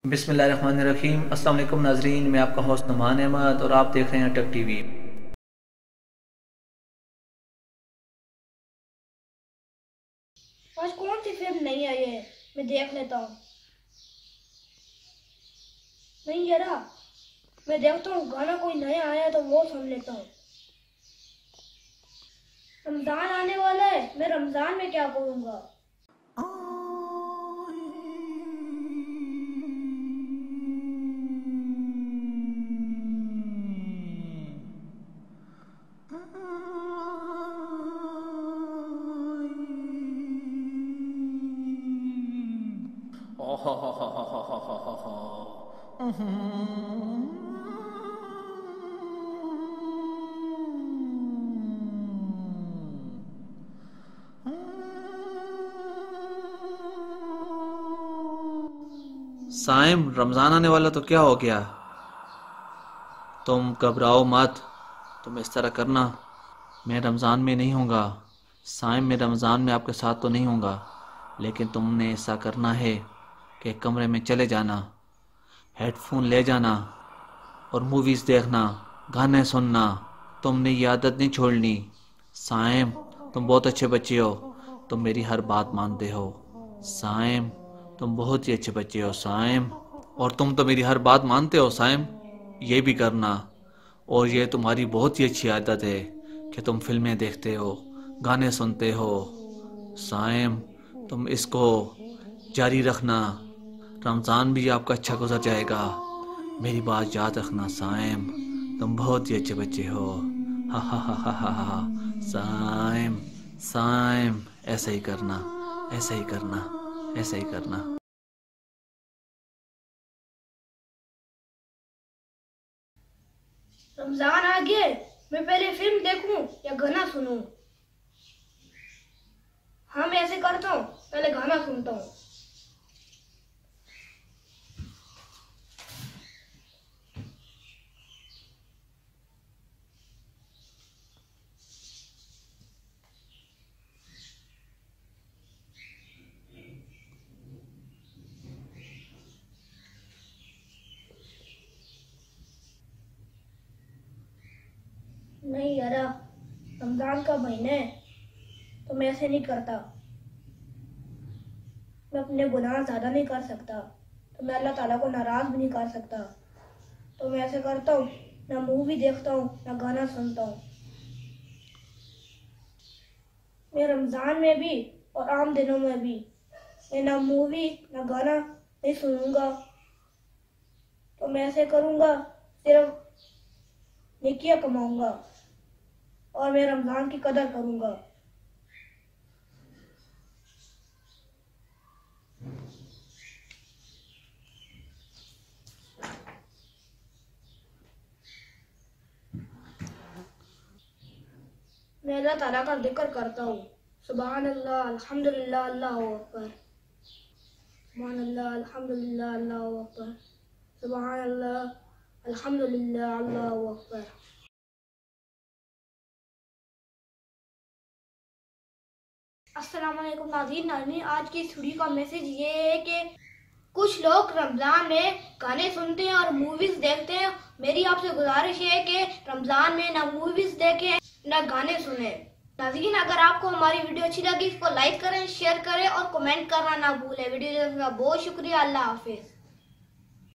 बिस्मिल्लाहिर्रहमानिर्रहीम। अस्सलाम वालेकुम नाजरीन, मैं आपका होस्ट नुमान अहमद और आप देख रहे हैं टेक टीवी। आज कौन सी फिल्म नहीं आई है, मैं देख लेता हूँ। नहीं जरा, मैं देखता हूँ गाना कोई नया आया तो वो सुन लेता हूँ। रमजान आने वाला है, मैं रमजान में क्या करूँगा। साइम, रमज़ान आने वाला तो क्या हो गया। तुम घबराओ मत। तुम इस तरह करना, मैं रमज़ान में नहीं हूँगा। साइम, मैं रमज़ान में आपके साथ तो नहीं हूँगा, लेकिन तुमने ऐसा करना है कि कमरे में चले जाना, हेडफोन ले जाना और मूवीज़ देखना, गाने सुनना। तुमने ये आदत नहीं छोड़नी। साइम, तुम बहुत अच्छे बच्चे हो, तुम मेरी हर बात मानते हो। साइम, तुम बहुत ही अच्छे बच्चे हो साइम, और तुम तो मेरी हर बात मानते हो साइम। ये भी करना, और ये तुम्हारी बहुत ही अच्छी आदत है कि तुम फिल्में देखते हो, गाने सुनते हो। साइम, तुम इसको जारी रखना, रमज़ान भी आपका अच्छा गुजर जाएगा। मेरी बात याद रखना साइम, तुम बहुत ही अच्छे बच्चे हो। हा हा हा हा हा हा। साइम, साइम, ऐसा ही करना, ऐसा ही करना, ऐसा ही करना। रमजान आ गया, मैं पहले फिल्म देखूं या गाना सुनूं। हाँ, मैं ऐसे करता हूँ, पहले गाना सुनता हूँ। नहीं यारा, रमजान का महीना है तो मैं ऐसे नहीं करता। मैं अपने गुनाह ज़्यादा नहीं कर सकता, तो मैं अल्लाह ताला को नाराज़ भी नहीं कर सकता। तो मैं ऐसे करता हूँ, ना मूवी देखता हूँ ना गाना सुनता हूँ। मैं रमज़ान में भी और आम दिनों में भी मैं ना मूवी ना गाना नहीं सुनूंगा। तो मैं ऐसे करूँगा, सिर्फ नेकियां कमाऊंगा और मैं रमज़ान की कदर करूँगा। मैं अल्लाह ताला का जिक्र करता हूँ। सुभान अल्लाह, अल्हम्दुलिल्लाह, अल्लाहु अकबर। सुभान अल्लाह, अल्हम्दुलिल्लाह, अल्लाहु अकबर। सुभान अल्लाह, अल्हम्दुलिल्लाह, अल्लाहु अकबर। अस्सलाम वालेकुम नाज़रीन नाज़रीन, आज की इस वीडियो का मैसेज ये है कि कुछ लोग रमज़ान में गाने सुनते हैं और मूवीज देखते हैं। मेरी आपसे गुजारिश है कि रमज़ान में ना मूवीज देखें ना गाने सुने। नाज़रीन, अगर आपको हमारी वीडियो अच्छी लगी इसको लाइक करें, शेयर करें और कमेंट करना ना भूलें। वीडियो देखने का बहुत शुक्रिया। अल्लाह हाफिज।